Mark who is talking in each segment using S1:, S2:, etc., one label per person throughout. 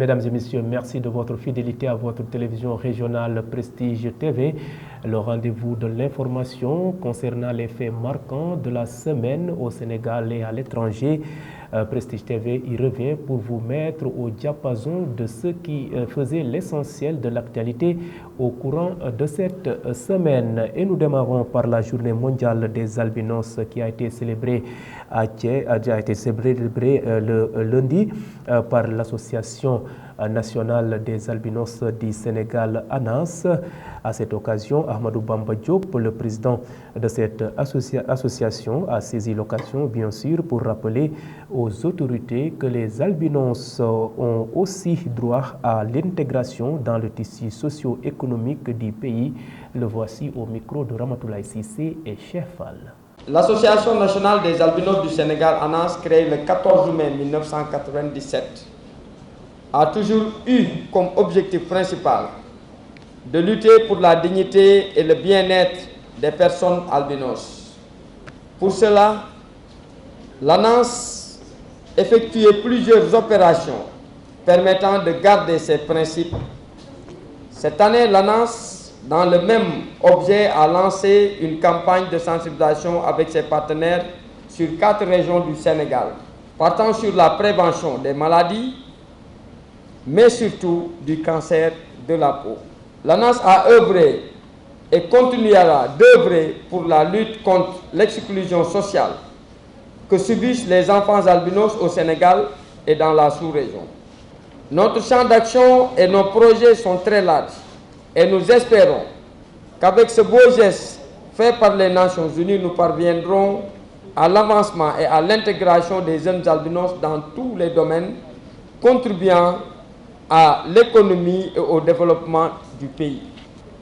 S1: Mesdames et messieurs, merci de votre fidélité à votre télévision régionale Prestige TV. Le rendez-vous de l'information concernant les faits marquants de la semaine au Sénégal et à l'étranger. Prestige TV y revient pour vous mettre au diapason de ce qui faisait l'essentiel de l'actualité au courant de cette semaine. Et nous démarrons par la journée mondiale des albinos qui a été célébrée le lundi par l'association nationale des albinos du Sénégal, ANAS. À cette occasion, Ahmadou Bamba Diop, le président de cette association, a saisi l'occasion, bien sûr, pour rappeler aux autorités que les albinos ont aussi droit à l'intégration dans le tissu socio-économique du pays. Le voici au micro de Ramatoulaye Cissé et Chefal.
S2: L'Association nationale des albinos du Sénégal, ANAS, créée le 14 mai 1997, a toujours eu comme objectif principal de lutter pour la dignité et le bien-être des personnes albinos. Pour cela, l'ANAS effectuait plusieurs opérations permettant de garder ces principes. Cette année, l'ANAS, dans le même objet, a lancé une campagne de sensibilisation avec ses partenaires sur 4 régions du Sénégal, partant sur la prévention des maladies, mais surtout du cancer de la peau. L'ANAS a œuvré et continuera d'œuvrer pour la lutte contre l'exclusion sociale que subissent les enfants albinos au Sénégal et dans la sous-région. Notre champ d'action et nos projets sont très larges et nous espérons qu'avec ce beau geste fait par les Nations Unies, nous parviendrons à l'avancement et à l'intégration des jeunes albinos dans tous les domaines, contribuant à l'économie et au développement du pays.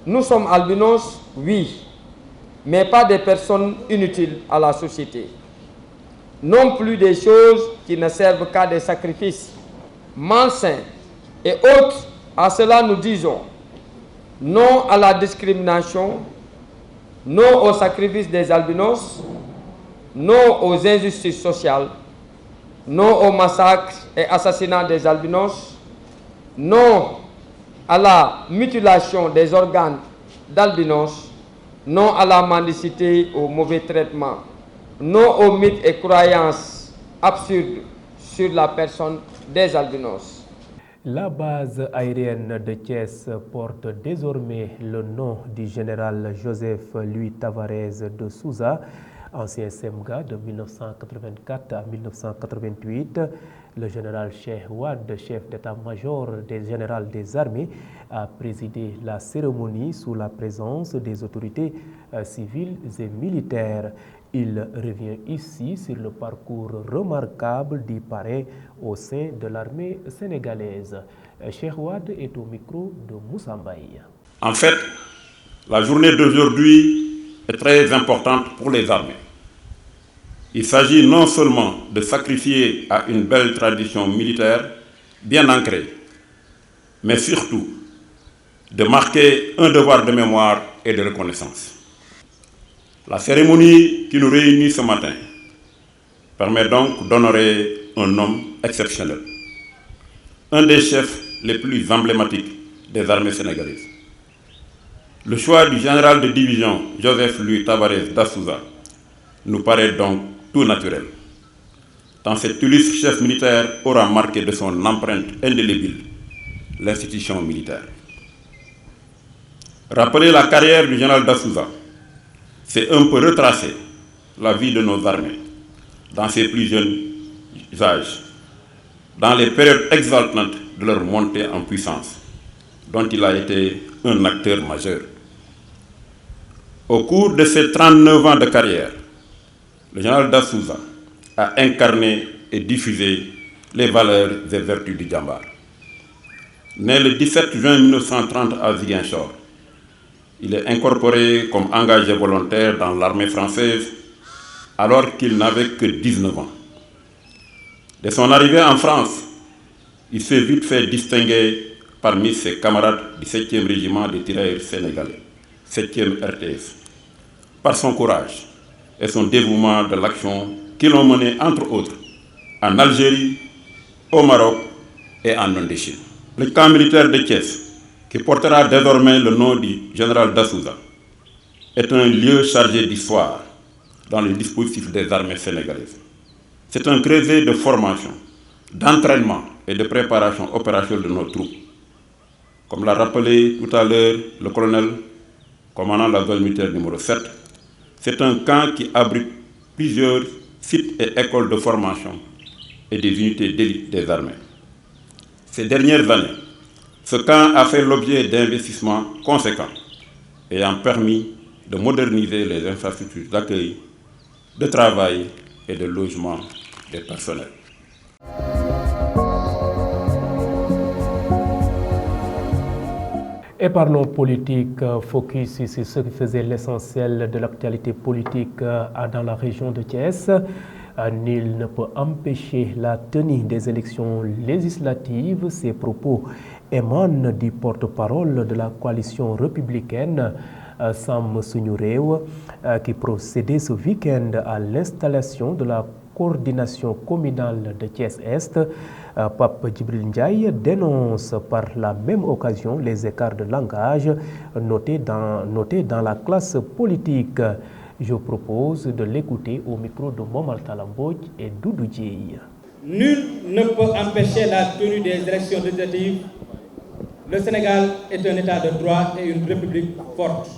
S2: Nous sommes albinos, oui, mais pas des personnes inutiles à la société. Non plus des choses qui ne servent qu'à des sacrifices malsains et autres. À cela nous disons non à la discrimination, non au sacrifice des albinos, non aux injustices sociales, non au massacre et assassinat des albinos, non à la mutilation des organes d'albinos, non à la mendicité, au mauvais traitement, non aux mythes et croyances absurdes sur la personne des albinos.
S1: La base aérienne de Thiès porte désormais le nom du général Joseph Louis Tavares de Souza, ancien SEMGA de 1984 à 1988. Le général Cheikh Wade, chef d'état-major général des armées, a présidé la cérémonie sous la présence des autorités civiles et militaires. Il revient ici sur le parcours remarquable du parrain au sein de l'armée sénégalaise. Cheikh Wade est au micro de Moussa Mbaye.
S3: En fait, la journée d'aujourd'hui est très importante pour les armées. Il s'agit non seulement de sacrifier à une belle tradition militaire bien ancrée, mais surtout de marquer un devoir de mémoire et de reconnaissance. La cérémonie qui nous réunit ce matin permet donc d'honorer un homme exceptionnel, un des chefs les plus emblématiques des armées sénégalaises. Le choix du général de division Joseph Louis Tavares da Souza nous paraît donc tout naturel, tant cet illustre chef militaire aura marqué de son empreinte indélébile l'institution militaire. Rappeler la carrière du général da Souza, c'est un peu retracer la vie de nos armées dans ses plus jeunes âges, dans les périodes exaltantes de leur montée en puissance, dont il a été un acteur majeur. Au cours de ses 39 ans de carrière, le général da Souza a incarné et diffusé les valeurs et vertus du Djambar. Né le 17 juin 1930 à Ziguinchor, il est incorporé comme engagé volontaire dans l'armée française alors qu'il n'avait que 19 ans. Dès son arrivée en France, il s'est vite fait distinguer parmi ses camarades du 7e régiment des tirailleurs sénégalais, 7e RTS, par son courage et son dévouement de l'action qui l'ont mené, entre autres, en Algérie, au Maroc et en Indochine. Le camp militaire de Thiès, qui portera désormais le nom du général Dassouza, est un lieu chargé d'histoire dans le dispositif des armées sénégalaises. C'est un creuset de formation, d'entraînement et de préparation opérationnelle de nos troupes. Comme l'a rappelé tout à l'heure le colonel commandant la zone militaire numéro 7, c'est un camp qui abrite plusieurs sites et écoles de formation et des unités d'élite des armées. Ces dernières années, ce camp a fait l'objet d'investissements conséquents ayant permis de moderniser les infrastructures d'accueil, de travail et de logement des personnels.
S1: Et parlons politique, focus sur ce qui faisait l'essentiel de l'actualité politique dans la région de Thiès. Nul ne peut empêcher la tenue des élections législatives. Ces propos émanent du porte-parole de la coalition républicaine, Sam Suñu Réew, qui procédait ce week-end à l'installation de la coordination communale de Thiès-Est. Pape Djibril Ndiaye dénonce par la même occasion les écarts de langage notés dans la classe politique. Je propose de l'écouter au micro de Momar Talamboj et Doudou Dieye.
S4: Nul ne peut empêcher la tenue des élections législatives. Le Sénégal est un État de droit et une république forte.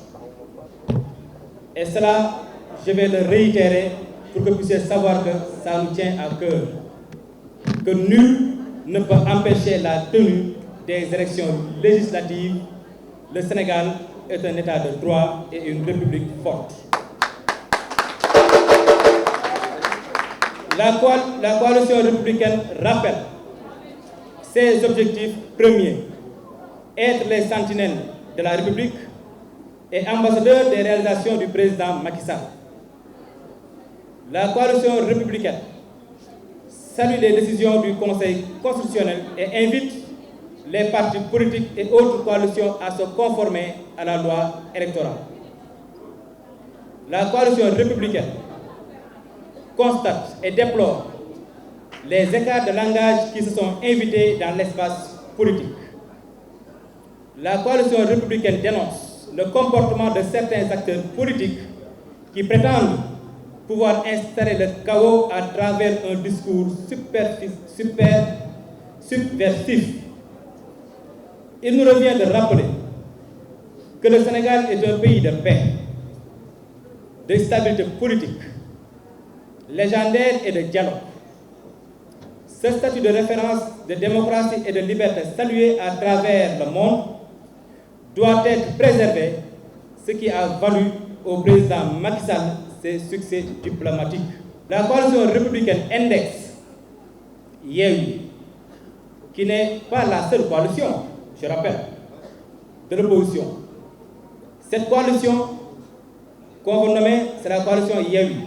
S4: Et cela, je vais le réitérer pour que vous puissiez savoir que ça nous tient à cœur. Que nul ne peut empêcher la tenue des élections législatives. Le Sénégal est un État de droit et une république forte. La coalition républicaine rappelle ses objectifs premiers: être les sentinelles de la République et ambassadeurs des réalisations du président Macky Sall. La coalition républicaine salue les décisions du Conseil constitutionnel et invite les partis politiques et autres coalitions à se conformer à la loi électorale. La coalition républicaine constate et déplore les écarts de langage qui se sont invités dans l'espace politique. La coalition républicaine dénonce le comportement de certains acteurs politiques qui prétendent pouvoir installer le chaos à travers un discours subversif. Il nous revient de rappeler que le Sénégal est un pays de paix, de stabilité politique, légendaire et de dialogue. Ce statut de référence de démocratie et de liberté salué à travers le monde doit être préservé, ce qui a valu au président Macky Sall ses succès diplomatiques. La coalition républicaine indexe Yewwi, qui n'est pas la seule coalition, je rappelle, de l'opposition. Cette coalition, qu'on vous nomme, c'est la coalition Yewwi,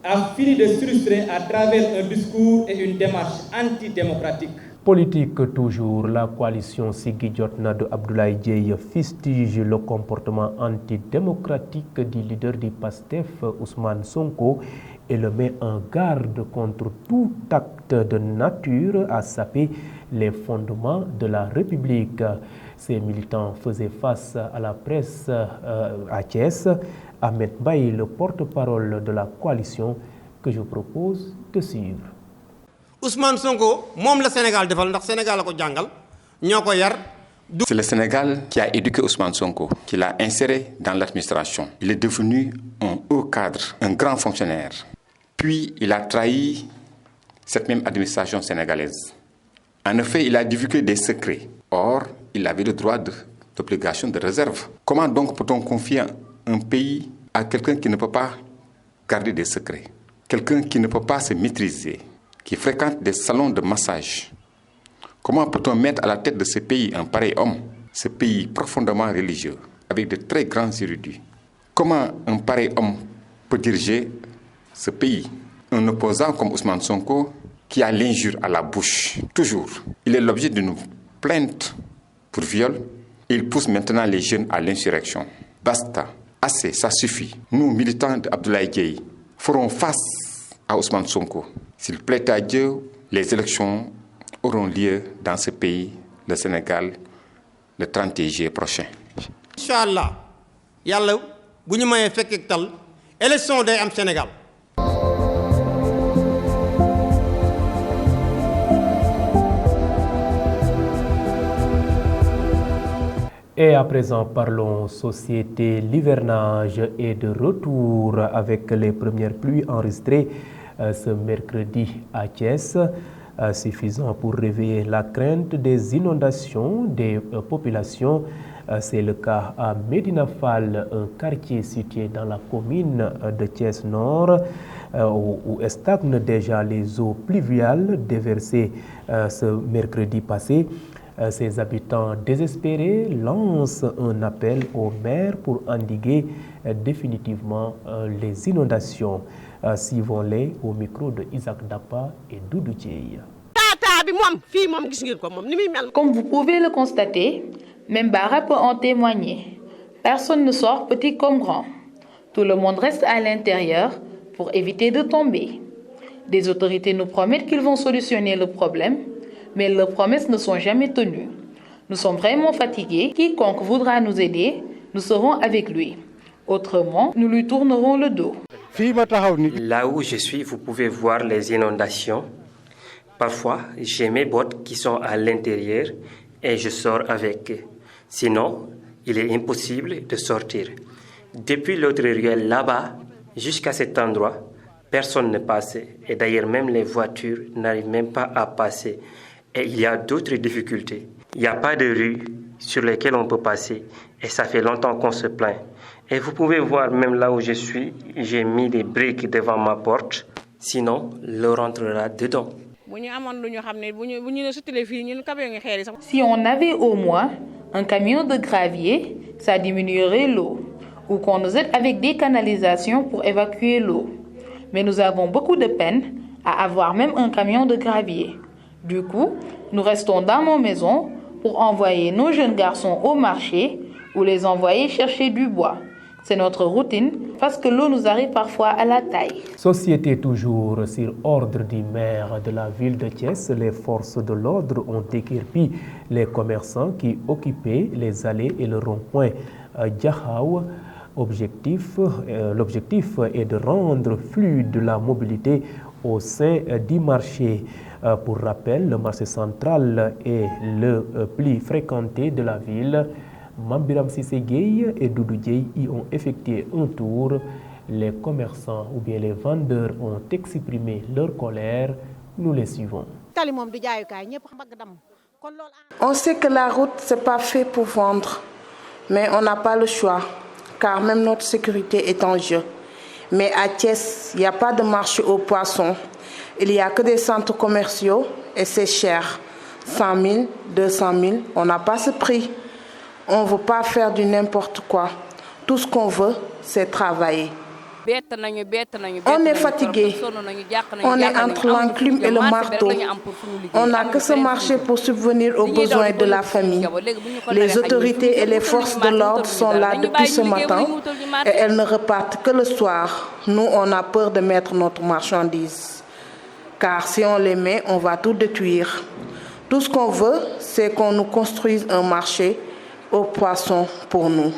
S4: a fini de s'illustrer à travers un discours et une démarche antidémocratique.
S1: Politique toujours, la coalition Siggi Jotna de Abdoulaye Dieye fustige le comportement antidémocratique du leader du PASTEF, Ousmane Sonko, et le met en garde contre tout acte de nature à saper les fondements de la République. Ces militants faisaient face à la presse à Thiès. Ahmed Baye, le porte-parole de la coalition, que je propose de suivre.
S5: Ousmane Sonko, mom le Sénégal defal ndax Sénégal la ko jangal ñoko yar.
S6: C'est le Sénégal qui a éduqué Ousmane Sonko, qui l'a inséré dans l'administration. Il est devenu un haut cadre, un grand fonctionnaire. Puis il a trahi cette même administration sénégalaise. En effet, il a divulgué des secrets. Or, il avait le droit d'obligation de réserve. Comment donc peut-on confier un pays à quelqu'un qui ne peut pas garder des secrets, quelqu'un qui ne peut pas se maîtriser, qui fréquente des salons de massage? Comment peut-on mettre à la tête de ce pays un pareil homme, ce pays profondément religieux, avec de très grands érudits? Comment un pareil homme peut diriger ce pays? Un opposant comme Ousmane Sonko, qui a l'injure à la bouche, toujours. Il est l'objet d'une plainte pour viol. Il pousse maintenant les jeunes à l'insurrection. Basta, assez, ça suffit. Nous, militants d'Abdoulaye Dieye, ferons face à Ousmane Sonko. S'il plaît à Dieu, les élections auront lieu dans ce pays, le Sénégal, le 30 juillet prochain.
S5: Inch'Allah, yàlla bu ñu mayee fekk tal élection day am Sénégal.
S1: Et à présent, parlons société. L'hivernage est de retour avec les premières pluies enregistrées ce mercredi à Thiès, suffisant pour réveiller la crainte des inondations des populations. C'est le cas à Médina Fall, un quartier situé dans la commune de Thiès-Nord, où stagnent déjà les eaux pluviales déversées ce mercredi passé. Ses habitants désespérés lancent un appel au maire pour endiguer définitivement les inondations. Suivons-les au micro de Isaac Dapa et Doudou Dieye.
S7: Comme vous pouvez le constater, même Bara peut en témoigner. Personne ne sort, petit comme grand. Tout le monde reste à l'intérieur pour éviter de tomber. Des autorités nous promettent qu'ils vont solutionner le problème, mais leurs promesses ne sont jamais tenues. Nous sommes vraiment fatigués. Quiconque voudra nous aider, nous serons avec lui. Autrement, nous lui tournerons le dos.
S8: Là où je suis, vous pouvez voir les inondations. Parfois, j'ai mes bottes qui sont à l'intérieur et je sors avec. Sinon, il est impossible de sortir. Depuis l'autre ruelle là-bas jusqu'à cet endroit, personne ne passe. Et d'ailleurs, même les voitures n'arrivent même pas à passer. Et il y a d'autres difficultés. Il n'y a pas de rue sur lesquelles on peut passer. Et ça fait longtemps qu'on se plaint. Et vous pouvez voir, même là où je suis, j'ai mis des briques devant ma porte. Sinon, l'eau rentrera dedans.
S7: Si on avait au moins un camion de gravier, ça diminuerait l'eau. Ou qu'on nous aide avec des canalisations pour évacuer l'eau. Mais nous avons beaucoup de peine à avoir même un camion de gravier. Du coup, nous restons dans nos maisons pour envoyer nos jeunes garçons au marché ou les envoyer chercher du bois. C'est notre routine parce que l'eau nous arrive parfois à la taille.
S1: Société toujours sur ordre du maire de la ville de Thiès, les forces de l'ordre ont déguerpi les commerçants qui occupaient les allées et le rond-point Diakhao. L'objectif est de rendre fluide la mobilité au sein du marché. Pour rappel, le marché central est le plus fréquenté de la ville. Mambiram Sissé et Doudou Dieye y ont effectué un tour. Les commerçants ou bien les vendeurs ont exprimé leur colère. Nous les suivons.
S9: On sait que la route, ce n'est pas fait pour vendre, mais on n'a pas le choix, car même notre sécurité est en jeu. Mais à Thiès, il n'y a pas de marché aux poissons. Il n'y a que des centres commerciaux et c'est cher. 100 000, 200 000, on n'a pas ce prix. On ne veut pas faire du n'importe quoi. Tout ce qu'on veut, c'est travailler. On est fatigué. On est entre l'enclume et le marteau. On n'a que ce marché pour subvenir aux besoins de la famille. Les autorités et les forces de l'ordre sont là depuis ce matin et elles ne repartent que le soir. Nous, on a peur de mettre notre marchandise. Car si on les met, on va tout détruire. Tout ce qu'on veut, c'est qu'on nous construise un marché aux poissons pour nous.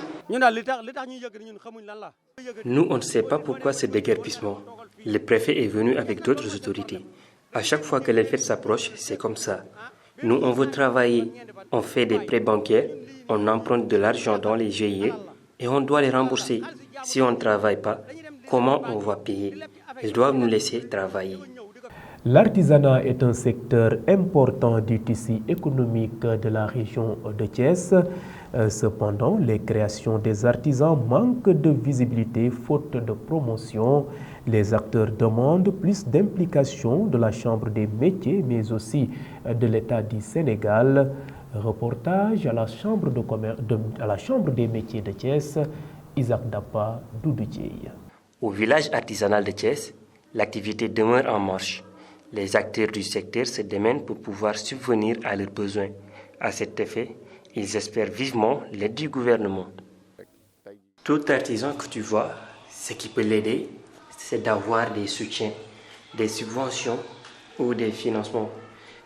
S8: Nous, on ne sait pas pourquoi ce déguerpissement. Le préfet est venu avec d'autres autorités. À chaque fois que les fêtes s'approchent, c'est comme ça. Nous, on veut travailler. On fait des prêts bancaires, on emprunte de l'argent dans les GIE et on doit les rembourser. Si on ne travaille pas, comment on va payer? Ils doivent nous laisser travailler.
S1: L'artisanat est un secteur important du tissu économique de la région de Thiès. Cependant, les créations des artisans manquent de visibilité faute de promotion. Les acteurs demandent plus d'implication de la Chambre des métiers, mais aussi de l'État du Sénégal. Reportage à la Chambre des métiers de Thiès, Isaac Dapa, Doudou Dieye.
S8: Au village artisanal de Thiès, l'activité demeure en marche. Les acteurs du secteur se démènent pour pouvoir subvenir à leurs besoins. À cet effet, ils espèrent vivement l'aide du gouvernement. Tout artisan que tu vois, ce qui peut l'aider, c'est d'avoir des soutiens, des subventions ou des financements.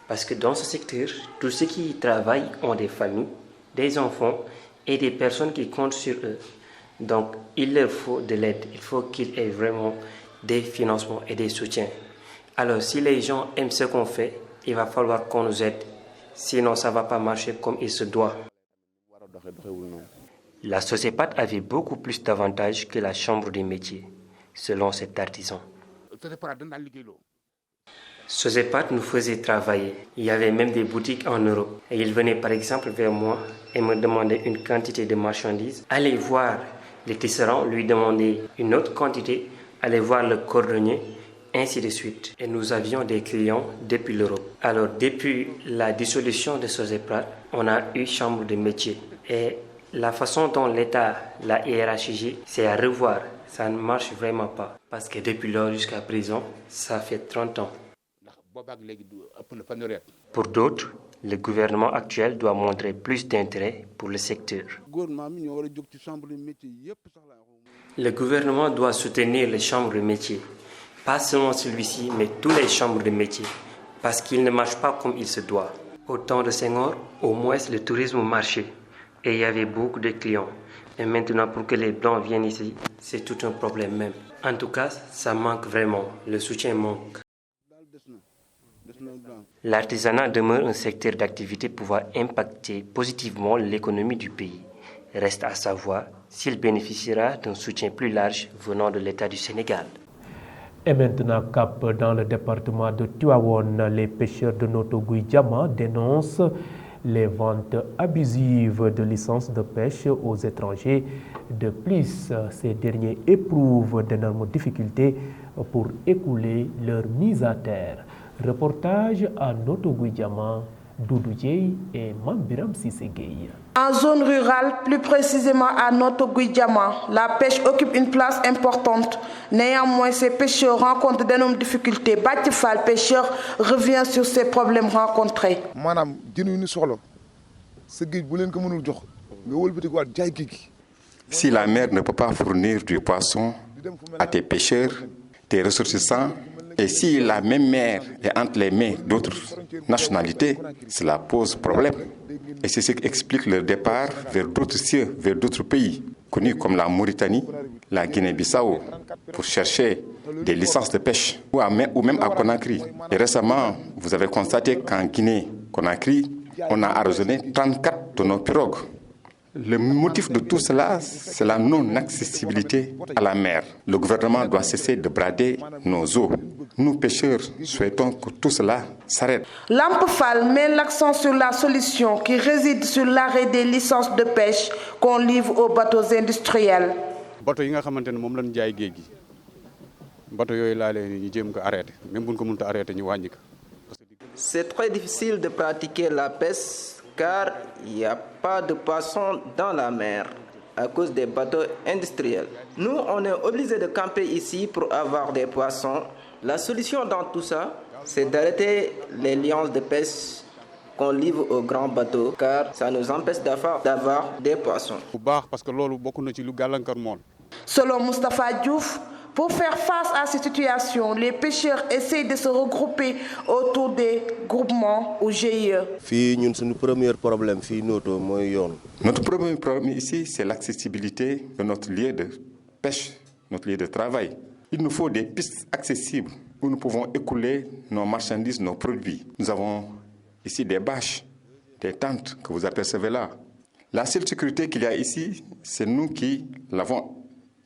S8: Parce que dans ce secteur, tous ceux qui y travaillent ont des familles, des enfants et des personnes qui comptent sur eux. Donc, il leur faut de l'aide. Il faut qu'il y ait vraiment des financements et des soutiens. Alors, si les gens aiment ce qu'on fait, il va falloir qu'on nous aide. Sinon, ça ne va pas marcher comme il se doit. La SOSEPAT avait beaucoup plus d'avantages que la Chambre des métiers, selon cet artisan. SOSEPAT nous faisait travailler. Il y avait même des boutiques en Europe. Et il venait par exemple vers moi et me demandait une quantité de marchandises. Aller voir les tisserands, lui demander une autre quantité. Aller voir le cordonnier, ainsi de suite. Et nous avions des clients depuis l'Europe. Alors depuis la dissolution de SOSEPAT, on a eu Chambre de métiers. Et la façon dont l'État l'a hiérarchisé, c'est à revoir. Ça ne marche vraiment pas. Parce que depuis lors jusqu'à présent, ça fait 30 ans. Pour d'autres, le gouvernement actuel doit montrer plus d'intérêt pour le secteur. Le gouvernement doit soutenir les chambres de métiers. Pas seulement celui-ci, mais toutes les chambres de métiers. Parce qu'il ne marche pas comme il se doit. Au temps de Senghor, au moins le tourisme marchait. Et il y avait beaucoup de clients. Et maintenant, pour que les Blancs viennent ici, c'est tout un problème même. En tout cas, ça manque vraiment. Le soutien manque. L'artisanat demeure un secteur d'activité pouvant impacter positivement l'économie du pays. Reste à savoir s'il bénéficiera d'un soutien plus large venant de l'État du Sénégal.
S1: Et maintenant, cap dans le département de Tivaouane, les pêcheurs de Noto Gouye-Diama dénoncent les ventes abusives de licences de pêche aux étrangers. De plus, ces derniers éprouvent d'énormes difficultés pour écouler leur mise à terre. Reportage à Noto Gouye-Diama, Doudou Dieye et Mambiram Sissé-Gueye.
S9: En zone rurale, plus précisément à Noto Gouye-Diama, la pêche occupe une place importante. Néanmoins, ces pêcheurs rencontrent d'énormes difficultés. Batifal, pêcheur, revient sur ces problèmes rencontrés.
S6: Si la mer ne peut pas fournir du poisson à tes pêcheurs, tes ressortissants, et si la même mer est entre les mains d'autres nationalités, cela pose problème. Et c'est ce qui explique leur départ vers d'autres cieux, vers d'autres pays, connus comme la Mauritanie, la Guinée-Bissau, pour chercher des licences de pêche, ou même à Conakry. Et récemment, vous avez constaté qu'en Guinée-Conakry, on a arraisonné 34 de nos pirogues. Le motif de tout cela, c'est la non-accessibilité à la mer. Le gouvernement doit cesser de brader nos eaux. Nous, pêcheurs, souhaitons que tout cela s'arrête.
S9: L'Ampefal met l'accent sur la solution qui réside sur l'arrêt des licences de pêche qu'on livre aux bateaux industriels.
S10: C'est très difficile de pratiquer la pêche car il n'y a pas de poissons dans la mer à cause des bateaux industriels. Nous, on est obligés de camper ici pour avoir des poissons. La solution dans tout ça, c'est d'arrêter les licences de pêche qu'on livre aux grands bateaux car ça nous empêche d'avoir des poissons.
S9: Selon Moustapha Diouf, pour faire face à cette situation, les pêcheurs essayent de se regrouper autour des groupements ou GIE.
S6: Notre premier problème ici, c'est l'accessibilité de notre lieu de pêche, notre lieu de travail. Il nous faut des pistes accessibles où nous pouvons écouler nos marchandises, nos produits. Nous avons ici des bâches, des tentes que vous apercevez là. La seule sécurité qu'il y a ici, c'est nous qui l'avons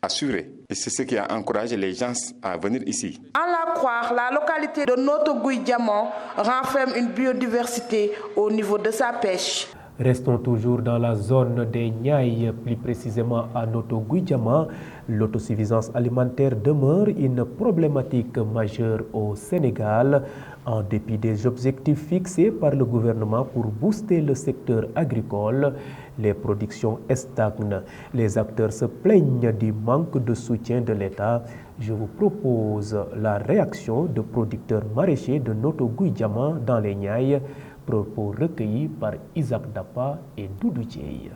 S6: assurée. Et c'est ce qui a encouragé les gens à venir ici.
S9: À la croire, la localité de Noto Gouye-Diama renferme une biodiversité au niveau de sa pêche.
S1: Restons toujours dans la zone des Niayes, plus précisément à Noto Gouye-Diama. L'autosuffisance alimentaire demeure une problématique majeure au Sénégal. En dépit des objectifs fixés par le gouvernement pour booster le secteur agricole, les productions stagnent. Les acteurs se plaignent du manque de soutien de l'État. Je vous propose la réaction de producteurs maraîchers de Noto Gouye-Diama dans les Niayes, propos recueillis par Isaac Dapa et Doudou Dieye.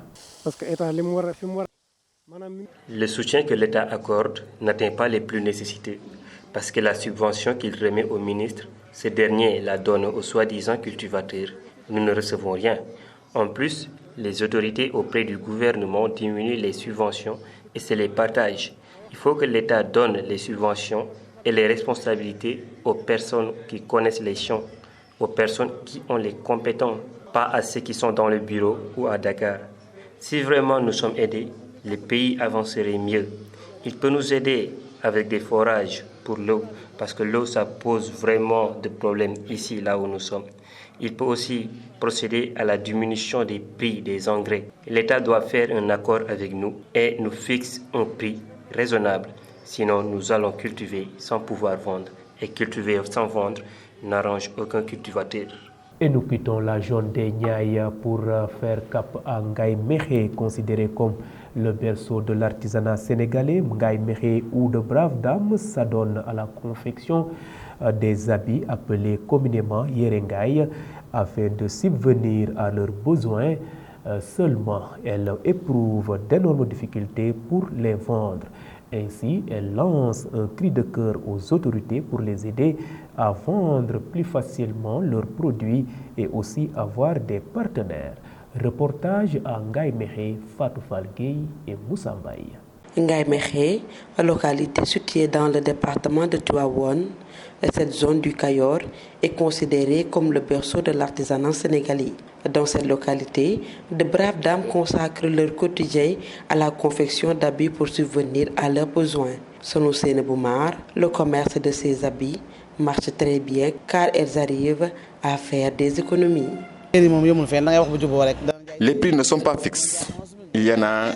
S8: Le soutien que l'État accorde n'atteint pas les plus nécessités parce que la subvention qu'il remet au ministre Ce dernier la donne aux soi-disant cultivateurs. Nous ne recevons rien. En plus, les autorités auprès du gouvernement diminuent les subventions et se les partagent. Il faut que l'État donne les subventions et les responsabilités aux personnes qui connaissent les champs, aux personnes qui ont les compétences, pas à ceux qui sont dans le bureau ou à Dakar. Si vraiment nous sommes aidés, le pays avancerait mieux. Il peut nous aider avec des forages pour l'eau, parce que l'eau, ça pose vraiment de problèmes ici, là où nous sommes. Il peut aussi procéder à la diminution des prix des engrais. L'État doit faire un accord avec nous et nous fixe un prix raisonnable. Sinon, nous allons cultiver sans pouvoir vendre. Et cultiver sans vendre n'arrange aucun cultivateur.
S1: Et nous quittons la zone des Niayes pour faire cap à Ngaye Mékhé, considéré comme le berceau de l'artisanat sénégalais. Ngaye Mékhé, où de braves dames s'adonnent à la confection des habits appelés communément Yérengaye afin de subvenir à leurs besoins. Seulement, elles éprouvent d'énormes difficultés pour les vendre. Ainsi, elle lance un cri de cœur aux autorités pour les aider à vendre plus facilement leurs produits et aussi avoir des partenaires. Reportage à Ngaye Mékhé, Fatou Fall Gueye et Moussa Mbaye.
S9: Ngaye Mékhé, localité située dans le département de Tivaouane, cette zone du Cayor est considérée comme le berceau de l'artisanat sénégalais. Dans cette localité, de braves dames consacrent leur quotidien à la confection d'habits pour subvenir à leurs besoins. Selon Seyne Boumar, le commerce de ces habits marche très bien car elles arrivent à faire des économies.
S6: Les prix ne sont pas fixes. Il y en a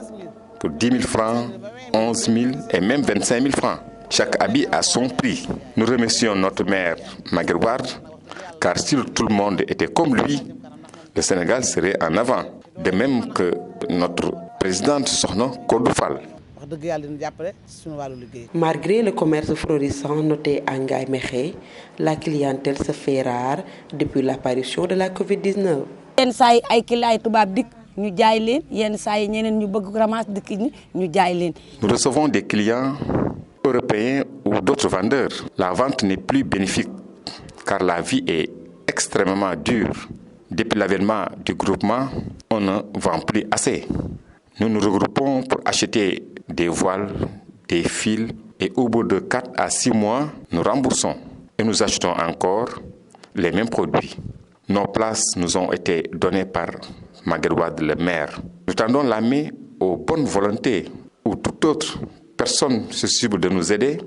S6: pour 10 000 francs, 11 000 et même 25 000 francs. Chaque habit a son prix. Nous remercions notre maire Maguette Wade, car si tout le monde était comme lui, le Sénégal serait en avant. De même que notre présidente Sokhna Kodou Fall.
S9: Malgré le commerce florissant noté à Ngaye Mékhé, la clientèle se fait rare depuis l'apparition de la Covid-19.
S6: Nous recevons des clients européens ou d'autres vendeurs. La vente n'est plus bénéfique car la vie est extrêmement dure. Depuis l'avènement du groupement, on ne vend plus assez. Nous nous regroupons pour acheter des voiles, des fils et au bout de 4 à 6 mois, nous remboursons et nous achetons encore les mêmes produits. Nos places nous ont été données par Maguette Wade, le maire. Nous tendons la main aux bonnes volontés ou toute autre personne susceptible de nous aider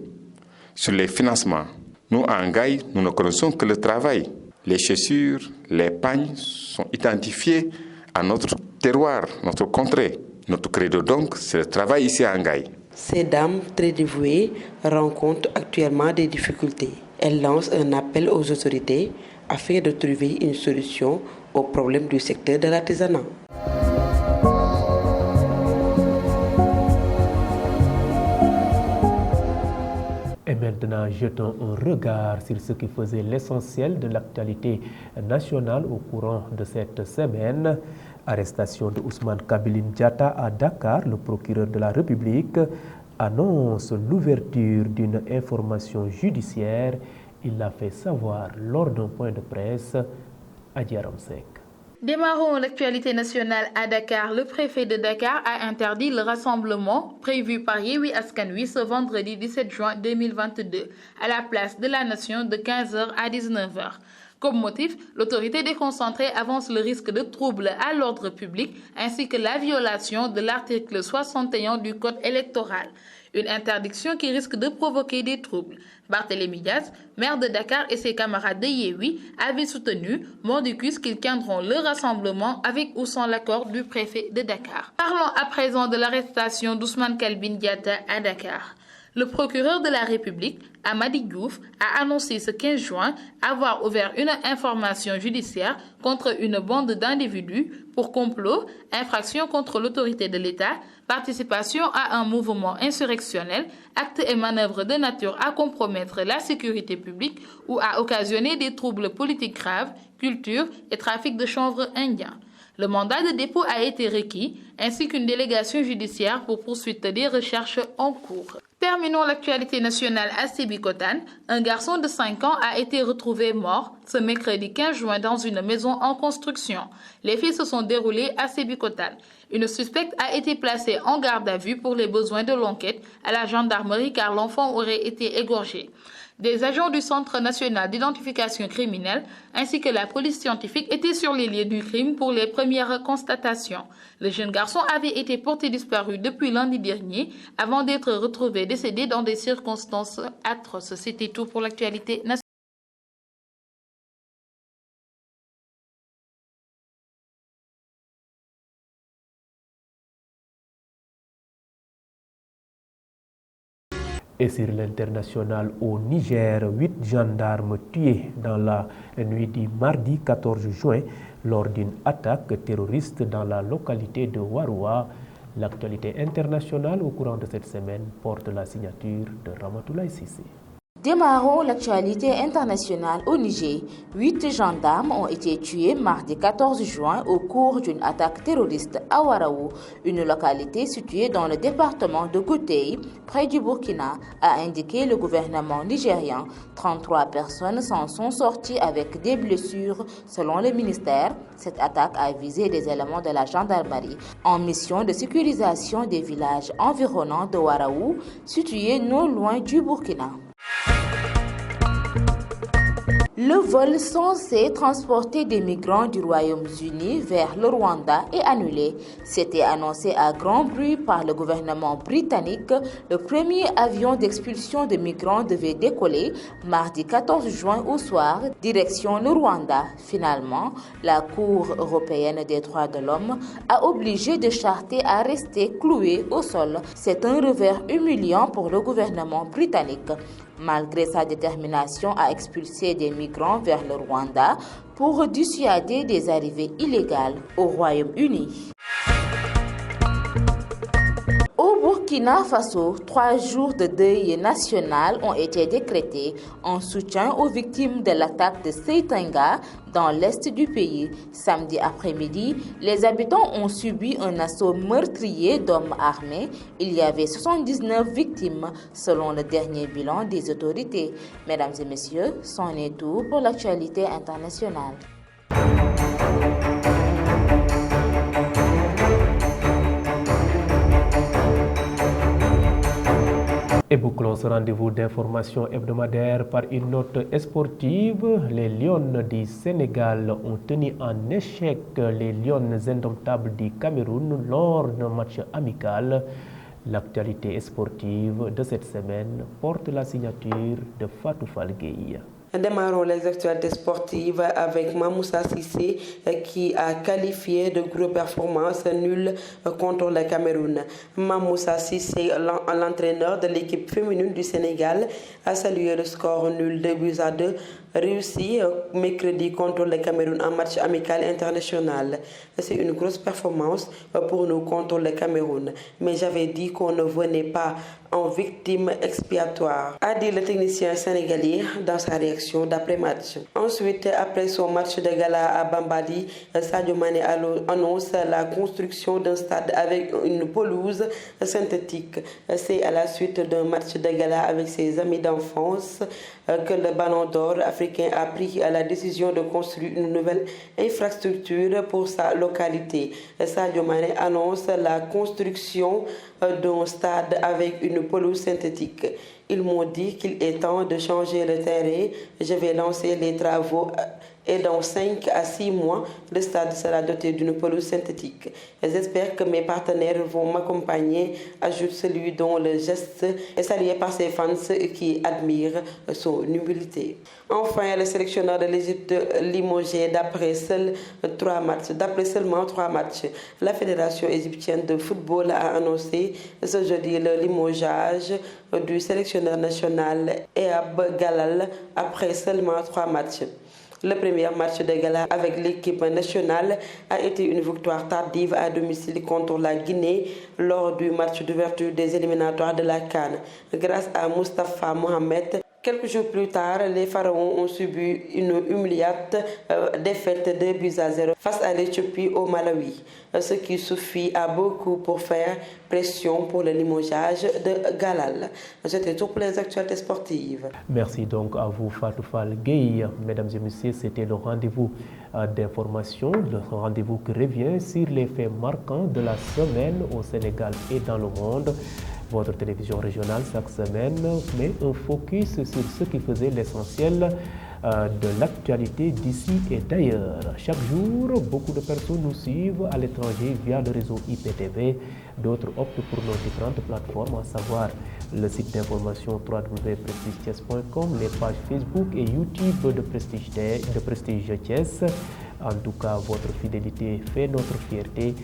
S6: sur les financements. Nous, en Ngaye, nous ne connaissons que le travail. Les chaussures, les pagnes sont identifiés à notre terroir, notre contrée. Notre credo donc, c'est le travail ici à Ngaye.
S9: Ces dames très dévouées rencontrent actuellement des difficultés. Elles lancent un appel aux autorités afin de trouver une solution aux problèmes du secteur de l'artisanat.
S1: Et maintenant, jetons un regard sur ce qui faisait l'essentiel de l'actualité nationale au courant de cette semaine. Arrestation de Ousmane Kabiline Diatta à Dakar, le procureur de la République annonce l'ouverture d'une information judiciaire. Il l'a fait savoir lors d'un point de presse à Djaramsek.
S7: Démarrons l'actualité nationale à Dakar. Le préfet de Dakar a interdit le rassemblement prévu par Yewwi Askan Wi ce vendredi 17 juin 2022 à la place de la Nation de 15h à 19h. Comme motif, l'autorité déconcentrée avance le risque de troubles à l'ordre public ainsi que la violation de l'article 61 du Code électoral. Une interdiction qui risque de provoquer des troubles. Barthélémy Dias, maire de Dakar et ses camarades de Yewwi avaient soutenu mordicus qu'ils tiendront le rassemblement avec ou sans l'accord du préfet de Dakar. Parlons à présent de l'arrestation d'Ousmane Kabiline Diatta à Dakar. Le procureur de la République, Amady Diouf, a annoncé ce 15 juin avoir ouvert une information judiciaire contre une bande d'individus pour complot, infraction contre l'autorité de l'État, participation à un mouvement insurrectionnel, actes et manœuvres de nature à compromettre la sécurité publique ou à occasionner des troubles politiques graves, culture et trafic de chanvre indien. Le mandat de dépôt a été requis, ainsi qu'une délégation judiciaire pour poursuite des recherches en cours. Terminons l'actualité nationale à Sébikotane. Un garçon de 5 ans a été retrouvé mort ce mercredi 15 juin dans une maison en construction. Les faits se sont déroulés à Sébikotane. Une suspecte a été placée en garde à vue pour les besoins de l'enquête à la gendarmerie car l'enfant aurait été égorgé. Des agents du Centre national d'identification criminelle ainsi que la police scientifique étaient sur les lieux du crime pour les premières constatations. Le jeune garçon avait été porté disparu depuis lundi dernier avant d'être retrouvé décédé dans des circonstances atroces. C'était tout pour l'actualité nationale.
S1: Et sur l'international au Niger, 8 gendarmes tués dans la nuit du mardi 14 juin lors d'une attaque terroriste dans la localité de Waroua. L'actualité internationale au courant de cette semaine porte la signature de Ramatoulaye Sissé.
S11: Démarrons l'actualité internationale au Niger. 8 gendarmes ont été tués mardi 14 juin au cours d'une attaque terroriste à Waraou, une localité située dans le département de Goutei, près du Burkina, a indiqué le gouvernement nigérien. 33 personnes s'en sont sorties avec des blessures selon le ministère. Cette attaque a visé des éléments de la gendarmerie en mission de sécurisation des villages environnants de Waraou, situés non loin du Burkina. Le vol censé transporter des migrants du Royaume-Uni vers le Rwanda est annulé. C'était annoncé à grand bruit par le gouvernement britannique. Le premier avion d'expulsion de migrants devait décoller mardi 14 juin au soir, direction le Rwanda. Finalement, la Cour européenne des droits de l'homme a obligé de charter à rester cloué au sol. C'est un revers humiliant pour le gouvernement britannique. Malgré sa détermination à expulser des migrants vers le Rwanda pour dissuader des arrivées illégales au Royaume-Uni. Au Burkina Faso, 3 jours de deuil national ont été décrétés en soutien aux victimes de l'attaque de Seitenga dans l'est du pays. Samedi après-midi, les habitants ont subi un assaut meurtrier d'hommes armés. Il y avait 79 victimes selon le dernier bilan des autorités. Mesdames et messieurs, c'en est tout pour l'actualité internationale.
S1: Et bouclons ce rendez-vous d'information hebdomadaire par une note sportive. Les Lions du Sénégal ont tenu en échec les Lions indomptables du Cameroun lors d'un match amical. L'actualité sportive de cette semaine porte la signature de Fatou Fall Gueye.
S12: Démarrons les actualités sportives avec Mamoussa Cissé qui a qualifié de gros performance nulle contre le Cameroun. Mamoussa Cissé, l'entraîneur de l'équipe féminine du Sénégal, a salué le score nul 2-2 réussi mercredi contre le Cameroun en match amical international. C'est une grosse performance pour nous contre le Cameroun. Mais j'avais dit qu'on ne venait pas en victime expiatoire, a dit le technicien sénégalais dans sa réaction d'après-match. Ensuite, après son match de gala à Bambali, Sadio Mané annonce la construction d'un stade avec une pelouse synthétique. C'est à la suite d'un match de gala avec ses amis d'enfance que le Ballon d'Or africain a pris la décision de construire une nouvelle infrastructure pour sa localité. Sadio Mané annonce la construction d'un stade avec une pelouse synthétique. Ils m'ont dit qu'il est temps de changer le terrain. Je vais lancer les travaux et dans 5 à 6 mois, le stade sera doté d'une pelouse synthétique. J'espère que mes partenaires vont m'accompagner, ajoute celui dont le geste est salué par ses fans qui admirent son humilité. Enfin, le sélectionneur de l'Égypte limogé d'après seulement 3 matchs. La Fédération égyptienne de football a annoncé ce jeudi le limogeage du sélectionneur national Ehab Galal après seulement 3 matchs. Le premier match de gala avec l'équipe nationale a été une victoire tardive à domicile contre la Guinée lors du match d'ouverture des éliminatoires de la CAN. Grâce à Moustapha Mohamed, Quelques jours plus tard, les Pharaons ont subi une humiliante défaite de 2-0 face à l'Éthiopie au Malawi, ce qui suffit à beaucoup pour faire pression pour le limogeage de Galal. C'était tout pour les actualités sportives.
S1: Merci donc à vous, Fatou Fall Gueye. Mesdames et messieurs, c'était le rendez-vous d'information, le rendez-vous qui revient sur les faits marquants de la semaine au Sénégal et dans le monde. Votre télévision régionale, chaque semaine, met un focus sur ce qui faisait l'essentiel de l'actualité d'ici et d'ailleurs. Chaque jour, beaucoup de personnes nous suivent à l'étranger via le réseau IPTV. D'autres optent pour nos différentes plateformes, à savoir le site d'information www.prestigethies.com, les pages Facebook et YouTube de Prestige Thiès. En tout cas, votre fidélité fait notre fierté.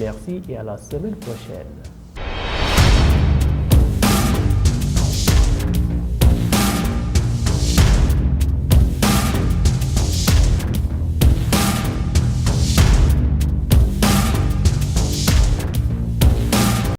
S1: Merci et à la semaine prochaine.